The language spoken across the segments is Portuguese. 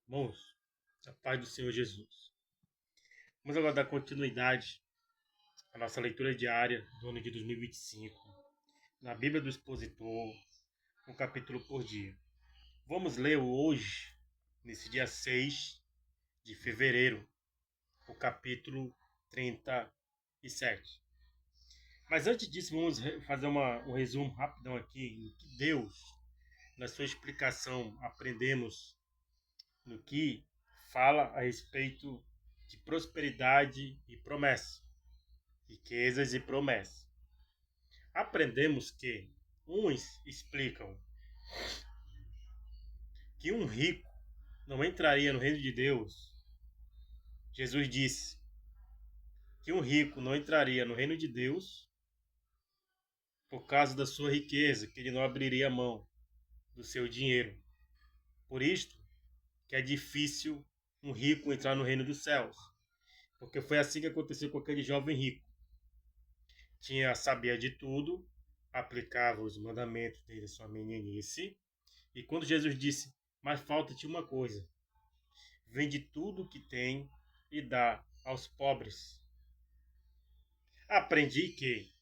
Irmãos, a paz do Senhor Jesus. Vamos agora dar continuidade à nossa leitura diária do ano de 2025, na Bíblia do Expositor, um capítulo por dia. Vamos ler hoje, nesse dia 6 de fevereiro, o capítulo 37. Mas antes disso, vamos fazer um resumo rapidão aqui no que Deus, na sua explicação, aprendemos no que fala a respeito de prosperidade e promessa, riquezas e promessa. Aprendemos que uns explicam que um rico não entraria no reino de Deus. Jesus disse que um rico não entraria no reino de Deus por causa da sua riqueza, que ele não abriria mão do seu dinheiro. Por isto que é difícil um rico entrar no reino dos céus, porque foi assim que aconteceu com aquele jovem rico. Sabia de tudo, aplicava os mandamentos desde sua meninice, e quando Jesus disse, mas falta-te uma coisa, vende tudo o que tem e dá aos pobres. Aprendi que,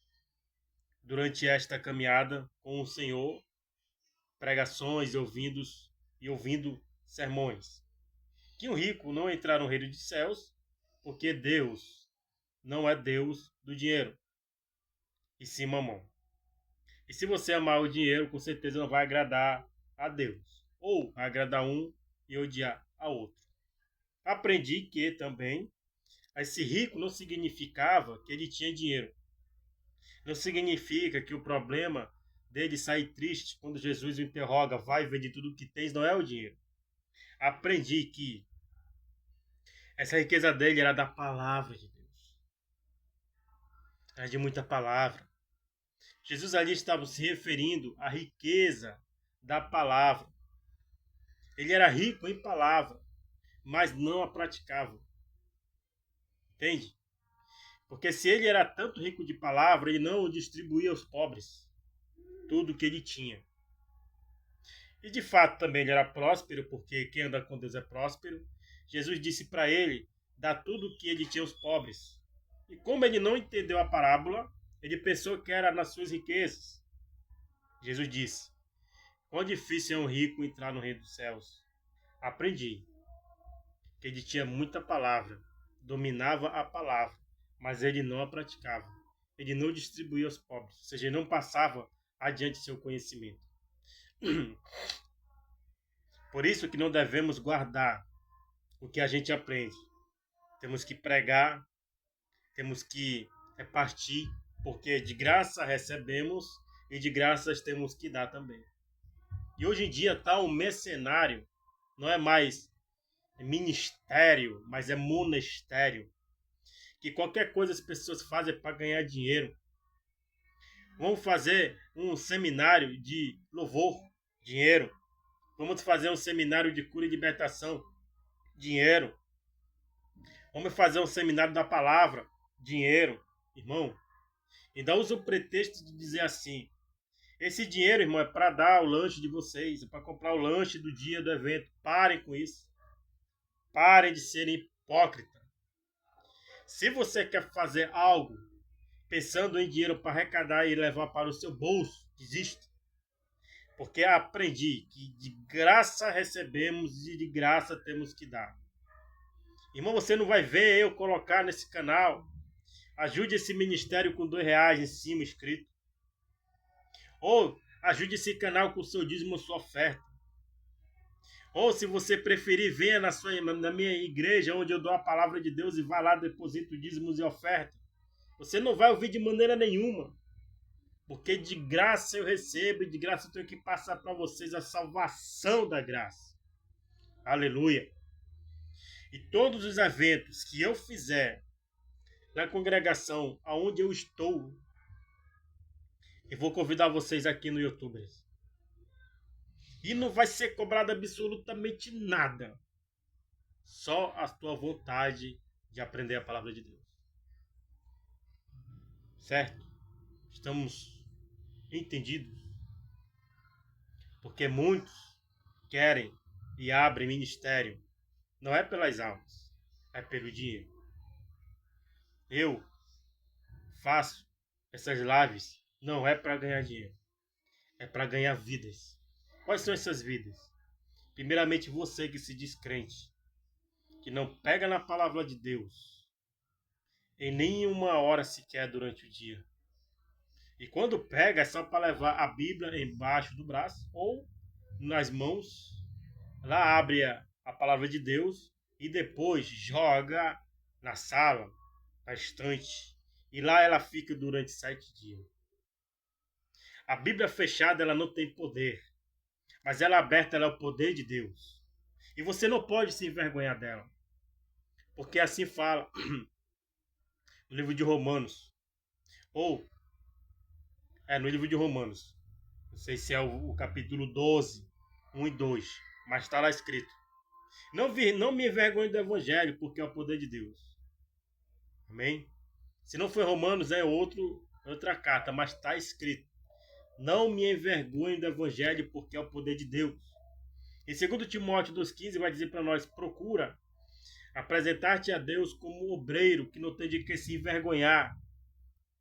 durante esta caminhada com o Senhor, pregações e ouvindo sermões, que um rico não entrará no reino dos céus, porque Deus não é Deus do dinheiro, e sim mamão. E se você amar o dinheiro, com certeza não vai agradar a Deus. Ou vai agradar um e odiar a outro. Aprendi que também esse rico não significava que ele tinha dinheiro. Não significa que o problema dele sair triste quando Jesus o interroga, vai vender tudo o que tens, não é o dinheiro. Aprendi que essa riqueza dele era da palavra de Deus. Era de muita palavra. Jesus ali estava se referindo à riqueza da palavra. Ele era rico em palavra, mas não a praticava. Entende? Porque se ele era tanto rico de palavra, ele não distribuía aos pobres tudo o que ele tinha. E de fato também ele era próspero, porque quem anda com Deus é próspero. Jesus disse para ele dar tudo o que ele tinha aos pobres. E como ele não entendeu a parábola, ele pensou que era nas suas riquezas. Jesus disse, quão difícil é um rico entrar no reino dos céus. Aprendi que ele tinha muita palavra, dominava a palavra, mas ele não a praticava. Ele não distribuía aos pobres, ou seja, ele não passava adiante seu conhecimento. Por isso que não devemos guardar o que a gente aprende. Temos que pregar, temos que repartir, porque de graça recebemos e de graças temos que dar também. E hoje em dia está um mercenário, não é mais ministério, mas é monastério. Que qualquer coisa as pessoas fazem para ganhar dinheiro. Vamos fazer um seminário de louvor, dinheiro. Vamos fazer um seminário de cura e libertação, dinheiro. Vamos fazer um seminário da palavra, dinheiro. Irmão, ainda usa o pretexto de dizer assim, esse dinheiro, irmão, é para dar o lanche de vocês, é para comprar o lanche do dia do evento. Parem com isso. Parem de serem hipócritas. Se você quer fazer algo pensando em dinheiro para arrecadar e levar para o seu bolso, desista. Porque aprendi que de graça recebemos e de graça temos que dar. Irmão, você não vai ver eu colocar nesse canal. Ajude esse ministério com R$ 2 em cima escrito. Ou ajude esse canal com o seu dízimo ou sua oferta. Ou se você preferir, venha na minha igreja onde eu dou a palavra de Deus e vá lá, deposito dízimos e oferta. Você não vai ouvir de maneira nenhuma. Porque de graça eu recebo e de graça eu tenho que passar para vocês a salvação da graça. Aleluia. E todos os eventos que eu fizer na congregação aonde eu estou, eu vou convidar vocês aqui no YouTube. E não vai ser cobrado absolutamente nada. Só a tua vontade de aprender a palavra de Deus. Certo? Estamos entendidos? Porque muitos querem e abrem ministério não é pelas almas, é pelo dinheiro. Eu faço essas lives não é para ganhar dinheiro, é para ganhar vidas. Quais são essas vidas? Primeiramente, você que se diz crente, que não pega na palavra de Deus em nenhuma hora sequer durante o dia. E quando pega, é só para levar a Bíblia embaixo do braço ou nas mãos. Ela abre a palavra de Deus e depois joga na sala, na estante. E lá ela fica durante 7 dias. A Bíblia fechada ela não tem poder, mas ela aberta ela é o poder de Deus. E você não pode se envergonhar dela. Porque assim fala no livro de Romanos. Ou, no livro de Romanos. Não sei se é o capítulo 12, 1 e 2. Mas está lá escrito. Não me envergonhe do evangelho, porque é o poder de Deus. Amém? Se não foi Romanos, é outra carta, mas está escrito. Não me envergonhe do evangelho, porque é o poder de Deus. Em 2 Timóteo 2,15 vai dizer para nós, procura apresentar-te a Deus como obreiro, que não tem de que se envergonhar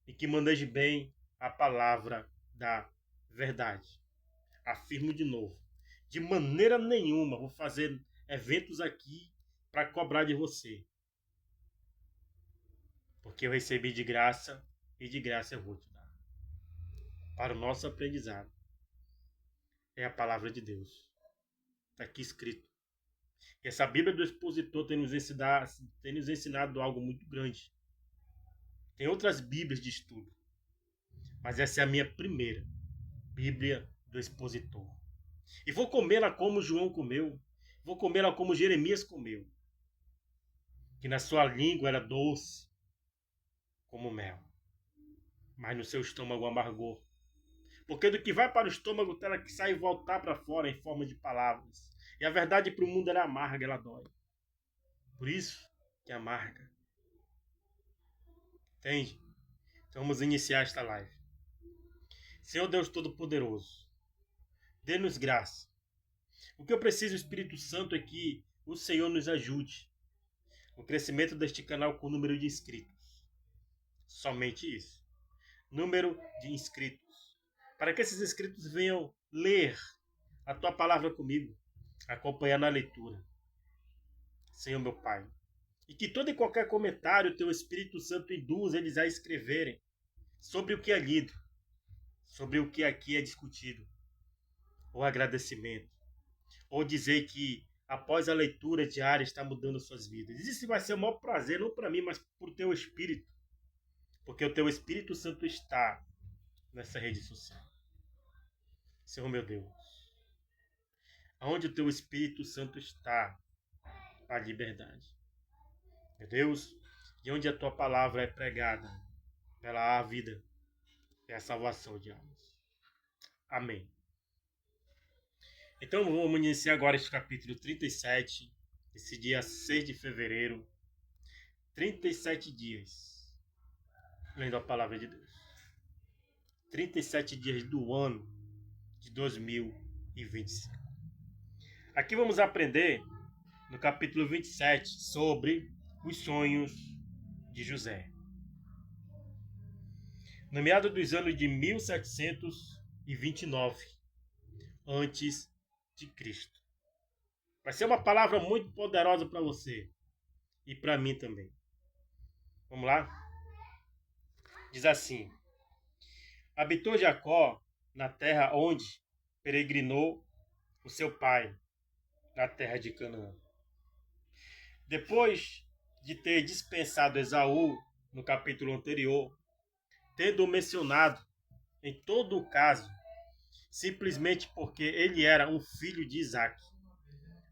e que maneje bem a palavra da verdade. Afirmo de novo, de maneira nenhuma vou fazer eventos aqui para cobrar de você. Porque eu recebi de graça e de graça eu vou te dar. Para o nosso aprendizado. É a palavra de Deus. Está aqui escrito. E essa Bíblia do expositor tem nos ensinado algo muito grande. Tem outras Bíblias de estudo. Mas essa é a minha primeira Bíblia do expositor. E vou comê-la como João comeu. Vou comê-la como Jeremias comeu. Que na sua língua era doce como mel. Mas no seu estômago amargor. Porque do que vai para o estômago terá que sair e voltar para fora em forma de palavras. E a verdade para o mundo ela é amarga, ela dói. Por isso que é amarga. Entende? Então vamos iniciar esta live. Senhor Deus Todo-Poderoso, dê-nos graça. O que eu preciso, Espírito Santo, é que o Senhor nos ajude no crescimento deste canal com o número de inscritos. Somente isso. Número de inscritos. Para que esses inscritos venham ler a tua palavra comigo, acompanhar na leitura. Senhor meu Pai. E que todo e qualquer comentário o teu Espírito Santo induz eles a escreverem sobre o que é lido, sobre o que aqui é discutido, ou agradecimento, ou dizer que após a leitura diária está mudando suas vidas. Isso vai ser o maior prazer, não para mim, mas para o teu Espírito, porque o teu Espírito Santo está nessa rede social. Senhor meu Deus, aonde o teu Espírito Santo está, a liberdade. Meu Deus, e onde a tua palavra é pregada, ela há a vida e a salvação de almas. Amém. Então vamos iniciar agora este capítulo 37, esse dia 6 de fevereiro. 37 dias lendo a palavra de Deus. 37 dias do ano de 2025. Aqui vamos aprender no capítulo 27 sobre os sonhos de José. No meado dos anos de 1729 antes de Cristo. Vai ser uma palavra muito poderosa para você e para mim também. Vamos lá? Diz assim: habitou Jacó na terra onde peregrinou o seu pai, na terra de Canaã. Depois de ter dispensado Esaú no capítulo anterior, tendo mencionado em todo o caso, simplesmente porque ele era um filho de Isaac.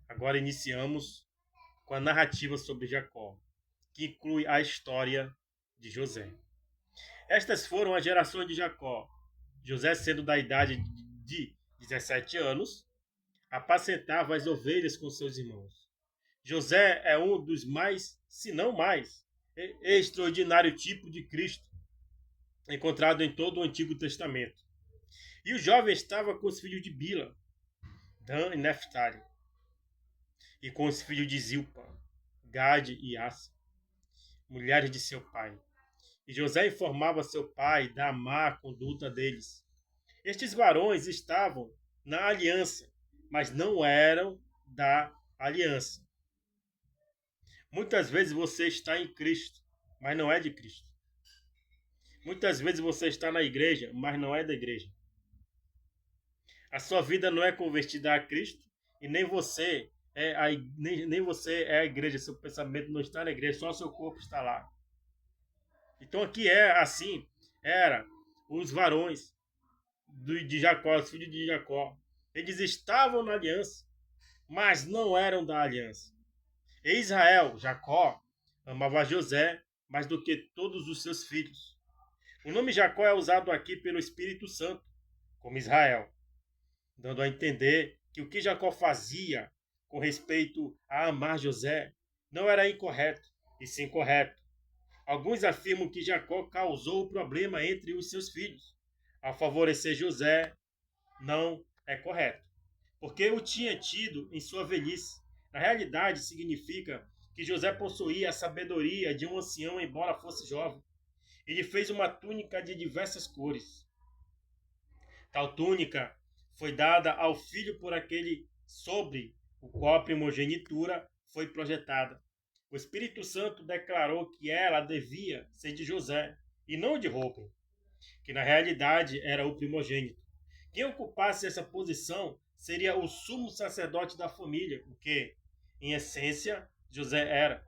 Agora iniciamos com a narrativa sobre Jacó, que inclui a história de José. Estas foram as gerações de Jacó. José, sendo da idade de 17 anos, apacentava as ovelhas com seus irmãos. José é um dos mais, se não mais, extraordinário tipo de Cristo encontrado em todo o Antigo Testamento. E o jovem estava com os filhos de Bila, Dan e Neftali. e com os filhos de Zilpa, Gade e Asa, mulheres de seu pai. E José informava seu pai da má conduta deles. Estes varões estavam na aliança, mas não eram da aliança. Muitas vezes você está em Cristo, mas não é de Cristo. Muitas vezes você está na igreja, mas não é da igreja. A sua vida não é convertida a Cristo e nem você é a igreja. Seu pensamento não está na igreja, só seu corpo está lá. Então aqui é assim, era os varões de Jacó, os filhos de Jacó. Eles estavam na aliança, mas não eram da aliança. E Israel, Jacó, amava José mais do que todos os seus filhos. O nome Jacó é usado aqui pelo Espírito Santo, como Israel, dando a entender que o que Jacó fazia com respeito a amar José não era incorreto, e sim correto. Alguns afirmam que Jacó causou o problema entre os seus filhos. Ao favorecer José, não é correto, porque o tinha tido em sua velhice. Na realidade, significa que José possuía a sabedoria de um ancião, embora fosse jovem. Ele fez uma túnica de diversas cores. Tal túnica foi dada ao filho por aquele sobre o qual a primogenitura foi projetada. O Espírito Santo declarou que ela devia ser de José e não de Rúben, que na realidade era o primogênito. Quem ocupasse essa posição seria o sumo sacerdote da família, o que, em essência, José era,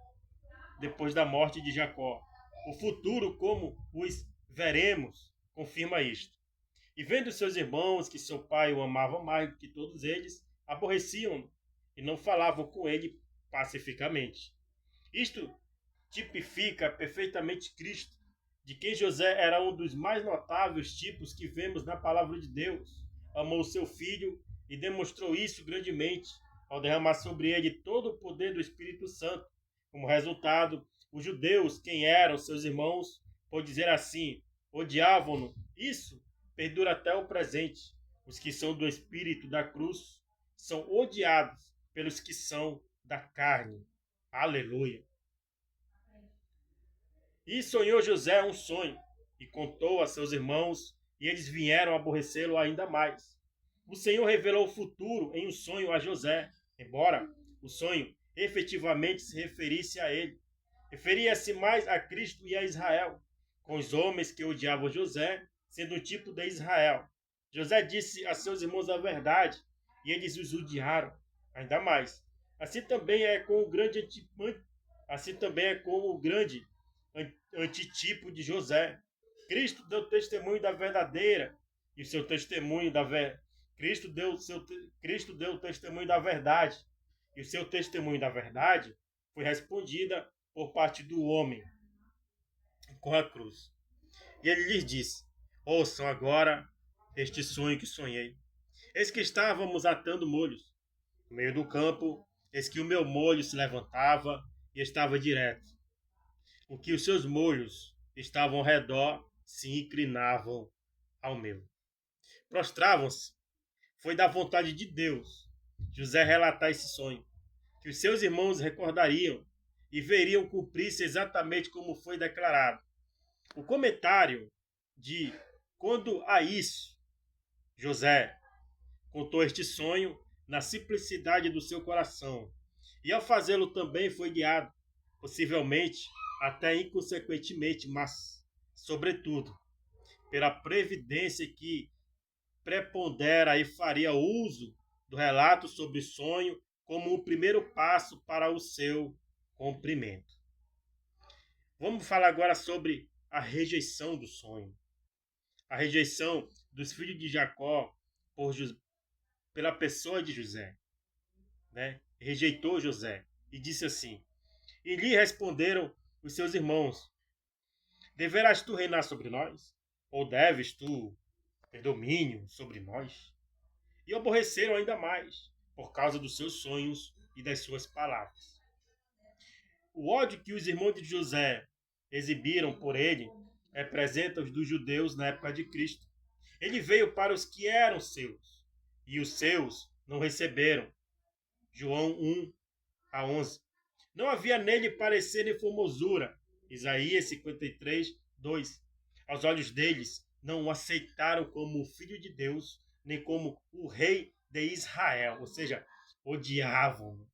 depois da morte de Jacó. O futuro, como os veremos, confirma isto. E vendo seus irmãos que seu pai o amava mais do que todos eles, aborreciam-no e não falavam com ele pacificamente. Isto tipifica perfeitamente Cristo, de quem José era um dos mais notáveis tipos que vemos na palavra de Deus. Amou seu filho e demonstrou isso grandemente ao derramar sobre ele todo o poder do Espírito Santo. Como resultado, os judeus, quem eram seus irmãos, por dizer assim, odiavam-no. Isso perdura até o presente. Os que são do Espírito da cruz são odiados pelos que são da carne. Aleluia. E sonhou José um sonho, e contou a seus irmãos, e eles vieram aborrecê-lo ainda mais. O Senhor revelou o futuro em um sonho a José, embora o sonho efetivamente se referisse a ele. Referia-se mais a Cristo e a Israel, com os homens que odiavam José, sendo um tipo de Israel. José disse a seus irmãos a verdade, e eles os odiaram ainda mais. Assim também é com o grande antitipo de José. Cristo deu testemunho da verdadeira e o seu testemunho da Cristo deu testemunho da verdade e o seu testemunho da verdade foi respondida por parte do homem com a cruz. E ele lhes disse: ouçam agora este sonho que sonhei. Eis que estávamos atando molhos no meio do campo, eis que o meu molho se levantava e estava direto. O que os seus molhos estavam ao redor se inclinavam ao meu. Prostravam-se. Foi da vontade de Deus José relatar esse sonho, que os seus irmãos recordariam e veriam cumprir-se exatamente como foi declarado. O comentário de quando a isso, José contou este sonho na simplicidade do seu coração, e ao fazê-lo também foi guiado, possivelmente até inconsequentemente, mas, sobretudo, pela previdência que prepondera e faria uso do relato sobre o sonho como o primeiro passo para o seu cumprimento. Vamos falar agora sobre a rejeição do sonho. A rejeição dos filhos de Jacó pela pessoa de José. Né? Rejeitou José e disse assim: e lhe responderam os seus irmãos: deverás tu reinar sobre nós? Ou deves tu ter domínio sobre nós? E aborreceram ainda mais, por causa dos seus sonhos e das suas palavras. O ódio que os irmãos de José exibiram por ele representa os dos judeus na época de Cristo. Ele veio para os que eram seus, e os seus não receberam. João 1, a 11. Não havia nele parecer nem formosura. Isaías 53, 2. Aos olhos deles, não o aceitaram como o Filho de Deus, nem como o Rei de Israel. Ou seja, odiavam.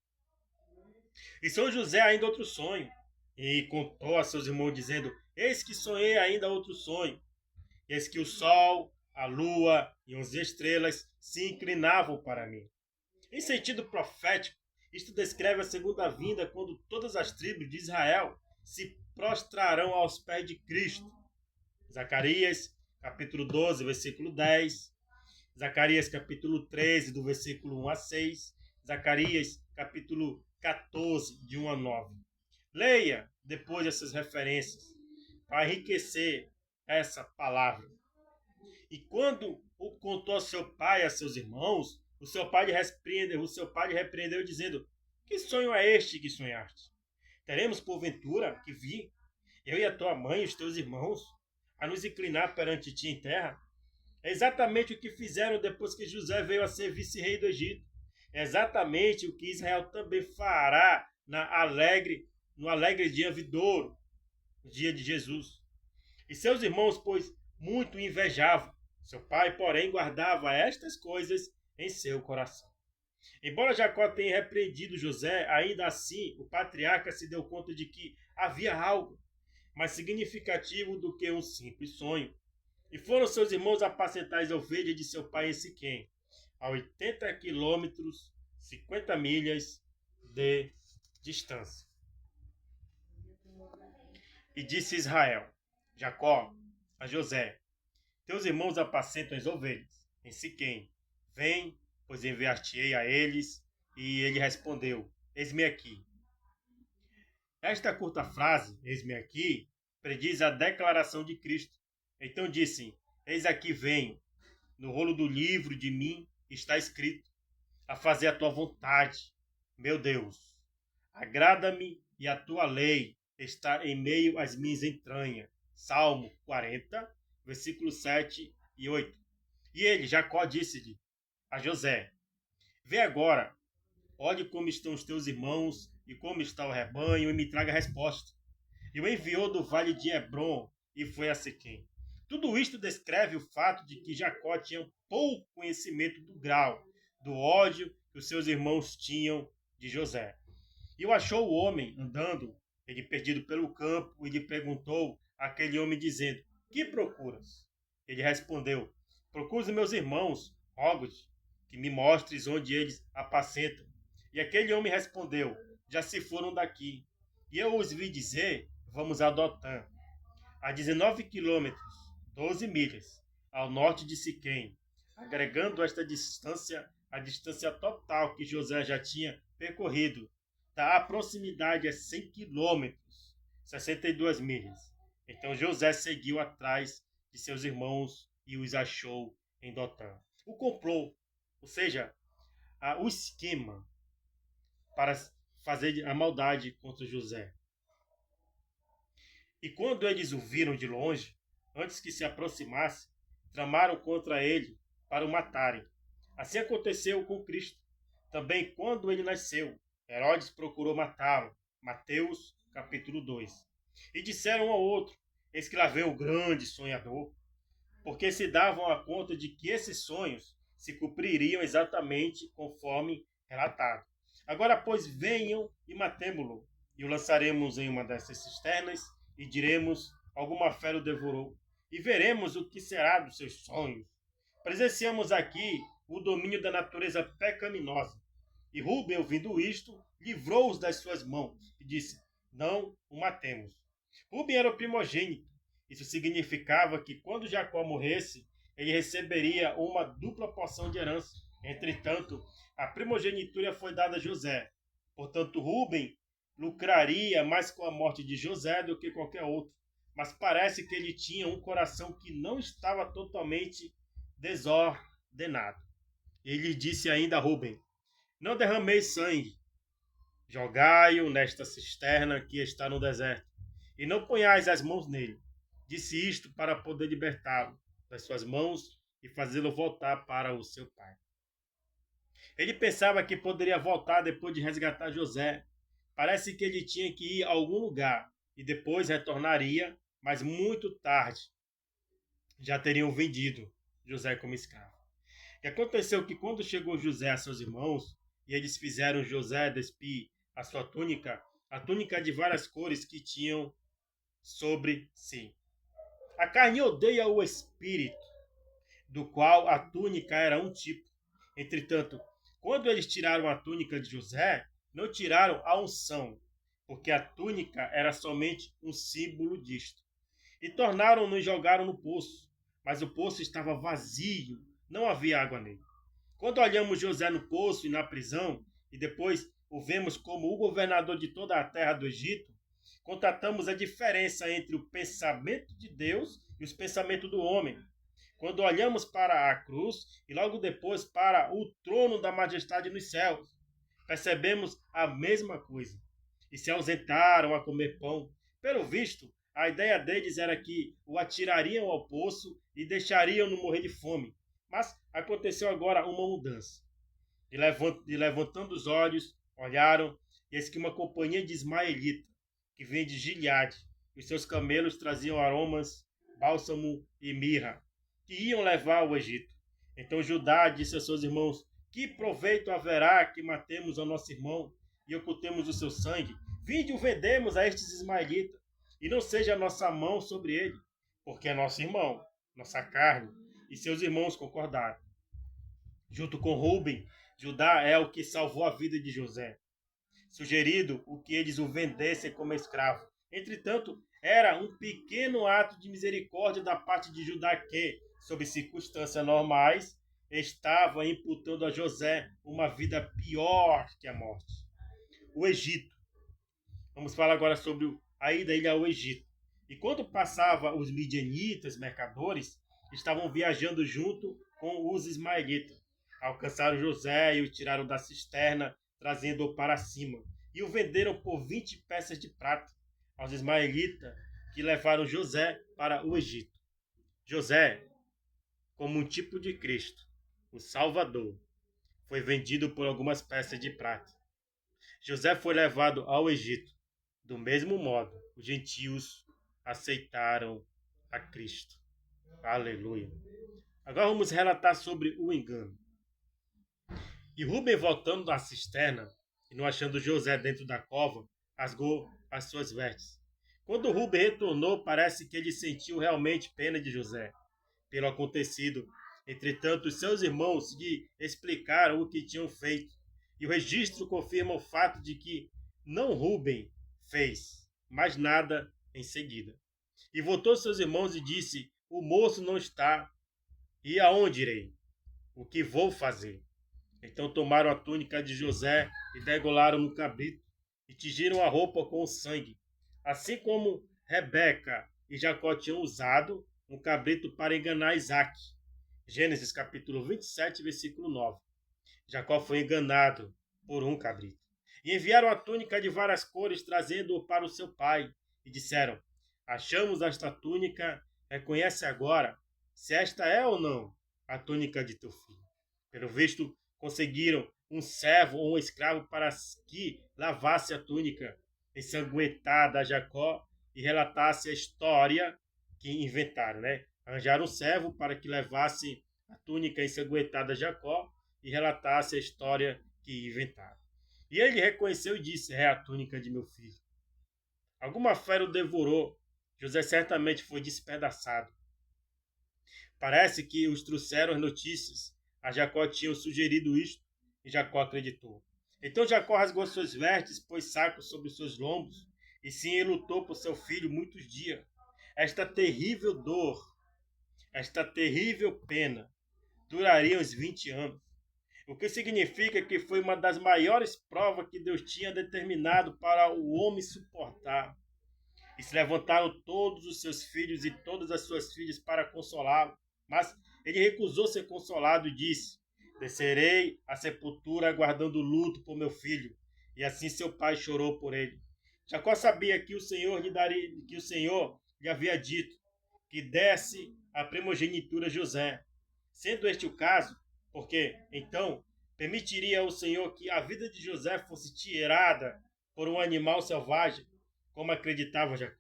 E São José ainda outro sonho. E contou a seus irmãos, dizendo: Eis que sonhei ainda outro sonho. Eis que o sol, a lua e 11 estrelas se inclinavam para mim. Em sentido profético, isto descreve a segunda vinda, quando todas as tribos de Israel se prostrarão aos pés de Cristo. Zacarias, capítulo 12, versículo 10. Zacarias, capítulo 13, do versículo 1 a 6. Zacarias, capítulo 14, de 1 a 9. Leia depois essas referências para enriquecer essa palavra. E quando o contou a seu pai e a seus irmãos, o seu pai lhe repreendeu, dizendo: Que sonho é este que sonhaste? Teremos porventura que vir, eu e a tua mãe e os teus irmãos, a nos inclinar perante ti em terra? É exatamente o que fizeram depois que José veio a ser vice-rei do Egito. É exatamente o que Israel também fará no alegre dia vindouro, no dia de Jesus. E seus irmãos, pois, muito invejavam. Seu pai, porém, guardava estas coisas em seu coração. Embora Jacó tenha repreendido José, ainda assim o patriarca se deu conta de que havia algo mais significativo do que um simples sonho. E foram seus irmãos apacentar as ovelhas de seu pai em Siquém, a 80 quilômetros, 50 milhas de distância. E disse Israel, Jacó, a José: Teus irmãos apacentam as ovelhas em Siquém. Vem, pois enviar-te-ei a eles. E ele respondeu: Eis-me aqui. Esta curta frase, eis-me aqui, prediz a declaração de Cristo. Então disse: Eis aqui venho. No rolo do livro de mim está escrito: a fazer a tua vontade, meu Deus. Agrada-me e a tua lei está em meio às minhas entranhas. Salmo 40, versículos 7 e 8. E ele, Jacó, disse-lhe a José: Vê agora, olhe como estão os teus irmãos e como está o rebanho, e me traga a resposta. E o enviou do vale de Hebrom e foi a Siquém. Tudo isto descreve o fato de que Jacó tinha pouco conhecimento do grau, do ódio que os seus irmãos tinham de José. E o achou o homem andando, ele perdido pelo campo, e lhe perguntou àquele homem, dizendo: Que procuras? Ele respondeu: Procuro os meus irmãos, rogo-te que me mostres onde eles apacentam. E aquele homem respondeu: Já se foram daqui. E eu os vi dizer: Vamos a Dotã, a 19 quilômetros, 12 milhas, ao norte de Siquém, agregando esta distância à distância total que José já tinha percorrido. Da proximidade a 100 quilômetros, 62 milhas. Então José seguiu atrás de seus irmãos e os achou em Dotã. O complô, ou seja, o esquema para fazer a maldade contra José. E quando eles o viram de longe, antes que se aproximasse, tramaram contra ele para o matarem. Assim aconteceu com Cristo. Também quando ele nasceu, Herodes procurou matá-lo. Mateus, capítulo 2. E disseram um ao outro: Eis que lá vem o grande sonhador. Porque se davam a conta de que esses sonhos se cumpririam exatamente conforme relatado. Agora, pois, venham e matemo-lo, e o lançaremos em uma dessas cisternas, e diremos: alguma fera o devorou, e veremos o que será dos seus sonhos. Presenciamos aqui o domínio da natureza pecaminosa. E Rubem, ouvindo isto, livrou-os das suas mãos e disse: Não o matemos. Rubem era o primogênito. Isso significava que quando Jacó morresse, ele receberia uma dupla porção de herança. Entretanto, a primogenitura foi dada a José. Portanto, Rubem lucraria mais com a morte de José do que qualquer outro. Mas parece que ele tinha um coração que não estava totalmente desordenado. Ele disse ainda a Rubem: Não derrameis sangue, jogai-o nesta cisterna que está no deserto, e não ponhais as mãos nele. Disse isto para poder libertá-lo das suas mãos e fazê-lo voltar para o seu pai. Ele pensava que poderia voltar depois de resgatar José, Parece que ele tinha que ir a algum lugar e depois retornaria, mas muito tarde já teriam vendido José como escravo. E aconteceu que quando chegou José a seus irmãos, e eles fizeram José despir a túnica de várias cores que tinham sobre si. A carne odeia o espírito, do qual a túnica era um tipo. Entretanto, quando eles tiraram a túnica de José, não tiraram a unção, porque a túnica era somente um símbolo disto. E tornaram-no e jogaram no poço. Mas o poço estava vazio, não havia água nele. Quando olhamos José no poço e na prisão, e depois o vemos como o governador de toda a terra do Egito, constatamos a diferença entre o pensamento de Deus e os pensamentos do homem. Quando olhamos para a cruz e logo depois para o trono da majestade nos céus, percebemos a mesma coisa. E se ausentaram a comer pão. Pelo visto, a ideia deles era que o atirariam ao poço e deixariam-no morrer de fome. Mas aconteceu agora uma mudança. E levantando os olhos, olharam, e eis que uma companhia de ismaelita, que vinha de Gileade, e os seus camelos traziam aromas, bálsamo e mirra, que iam levar ao Egito. Então Judá disse a seus irmãos: que proveito haverá que matemos ao nosso irmão e ocultemos o seu sangue? Vinde o vendemos a estes ismaelitas, e não seja a nossa mão sobre ele, porque é nosso irmão, nossa carne. E seus irmãos concordaram. Junto com Ruben, Judá é o que salvou a vida de José, sugerido o que eles o vendessem como escravo. Entretanto, era um pequeno ato de misericórdia da parte de Judá que, sob circunstâncias normais, estava imputando a José uma vida pior que a morte. O Egito. Vamos falar agora sobre a ida ao Egito. E quando passava os midianitas, mercadores, estavam viajando junto com os ismaelitas. Alcançaram José e o tiraram da cisterna, trazendo-o para cima. E o venderam por 20 peças de prata aos ismaelitas, que levaram José para o Egito. José, como um tipo de Cristo, o Salvador, foi vendido por algumas peças de prata. José foi levado ao Egito. Do mesmo modo, os gentios aceitaram a Cristo. Aleluia. Agora vamos relatar sobre o engano. E Rubem, voltando da cisterna, e não achando José dentro da cova, rasgou as suas vestes. Quando Rubem retornou, parece que ele sentiu realmente pena de José pelo acontecido. Entretanto, os seus irmãos lhe explicaram o que tinham feito. E o registro confirma o fato de que não Rubem fez mais nada em seguida. E voltou seus irmãos e disse: o moço não está. E aonde irei? O que vou fazer? Então tomaram a túnica de José e degolaram no cabrito e tingiram a roupa com o sangue, assim como Rebeca e Jacó tinham usado um cabrito para enganar Isaac. Gênesis capítulo 27, versículo 9. Jacó foi enganado por um cabrito. E enviaram a túnica de várias cores, trazendo-o para o seu pai. E disseram: achamos esta túnica, reconhece agora se esta é ou não a túnica de teu filho. Pelo visto, conseguiram um servo ou um escravo para que lavasse a túnica ensanguentada a Jacó e relatasse a história que inventaram, né? Arranjaram um servo para que levasse a túnica ensanguentada a Jacó e relatasse a história que inventaram. E ele reconheceu e disse: é a túnica de meu filho. Alguma fera o devorou. José certamente foi despedaçado. Parece que os trouxeram as notícias. A Jacó tinham sugerido isto e Jacó acreditou. Então Jacó rasgou suas vestes, pôs saco sobre seus lombos e sim lutou por seu filho muitos dias. Esta terrível dor, esta terrível pena, duraria uns 20 anos. O que significa que foi uma das maiores provas que Deus tinha determinado para o homem suportar. E se levantaram todos os seus filhos e todas as suas filhas para consolá-lo. Mas ele recusou ser consolado e disse: descerei à sepultura aguardando luto por meu filho. E assim seu pai chorou por ele. Jacó sabia que o Senhor lhe havia dito que desse a primogenitura a José. Sendo este o caso, porque então permitiria o Senhor que a vida de José fosse tirada por um animal selvagem, como acreditava Jacó.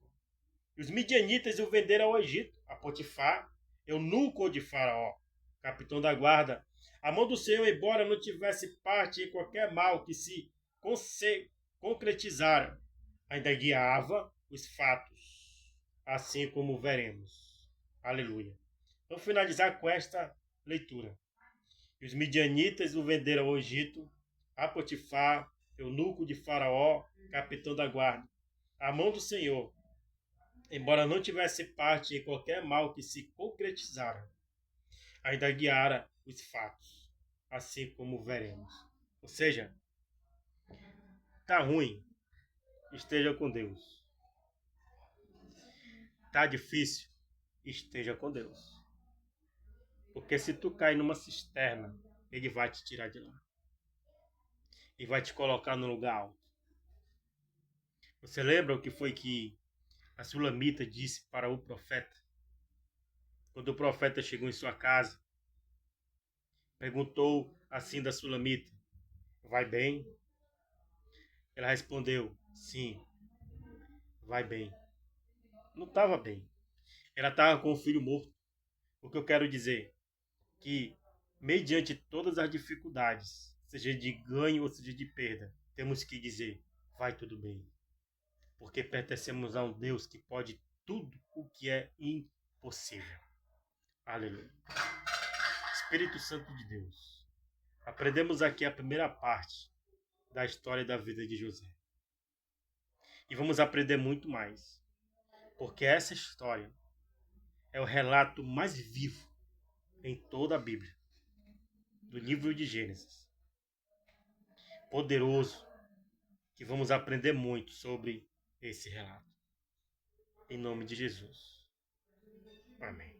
E os midianitas o venderam ao Egito, a Potifar, eunuco de Faraó, capitão da guarda. A mão do Senhor, embora não tivesse parte em qualquer mal que se concretizara, ainda guiava os fatos, assim como veremos. Aleluia. Vamos finalizar com esta leitura. E os midianitas o venderam ao Egito, a Potifar, eunuco de Faraó, capitão da guarda. A mão do Senhor, embora não tivesse parte em qualquer mal que se concretizara, ainda guiara os fatos, assim como veremos. Ou seja, tá ruim, esteja com Deus. Tá difícil, esteja com Deus. Porque se tu cair numa cisterna, ele vai te tirar de lá. E vai te colocar no lugar alto. Você lembra o que foi que a Sulamita disse para o profeta? Quando o profeta chegou em sua casa, perguntou assim da Sulamita: vai bem? Ela respondeu: sim, vai bem. Não estava bem. Ela estava com o filho morto. O que eu quero dizer? Que, mediante todas as dificuldades, seja de ganho ou seja de perda, temos que dizer: vai tudo bem. Porque pertencemos a um Deus que pode tudo o que é impossível. Aleluia. Espírito Santo de Deus. Aprendemos aqui a primeira parte da história da vida de José. E vamos aprender muito mais. Porque essa história é o relato mais vivo em toda a Bíblia. Do livro de Gênesis. Poderoso. Que vamos aprender muito sobre esse relato. Em nome de Jesus. Amém.